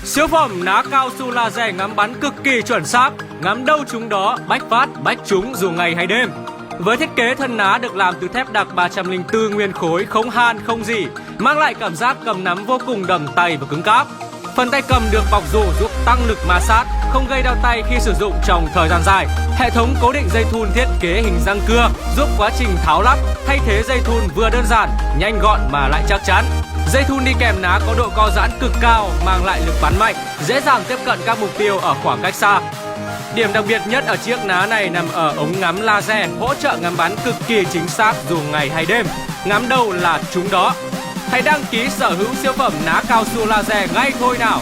Siêu phẩm ná cao su laser ngắm bắn cực kỳ chuẩn xác, ngắm đâu trúng đó, bách phát, bách trúng dù ngày hay đêm. Với thiết kế thân ná được làm từ thép đặc 304 nguyên khối, không han, không rỉ, mang lại cảm giác cầm nắm vô cùng đầm tay và cứng cáp. Phần tay cầm được bọc dù giúp tăng lực ma sát, không gây đau tay khi sử dụng trong thời gian dài. Hệ thống cố định dây thun thiết kế hình răng cưa giúp quá trình tháo lắp, thay thế dây thun vừa đơn giản, nhanh gọn mà lại chắc chắn. Dây thun đi kèm ná có độ co giãn cực cao, mang lại lực bắn mạnh, dễ dàng tiếp cận các mục tiêu ở khoảng cách xa. Điểm đặc biệt nhất ở chiếc ná này nằm ở ống ngắm laser, hỗ trợ ngắm bắn cực kỳ chính xác dù ngày hay đêm. Ngắm đâu là trúng đó. Hãy đăng ký sở hữu siêu phẩm ná cao su laser ngay thôi nào.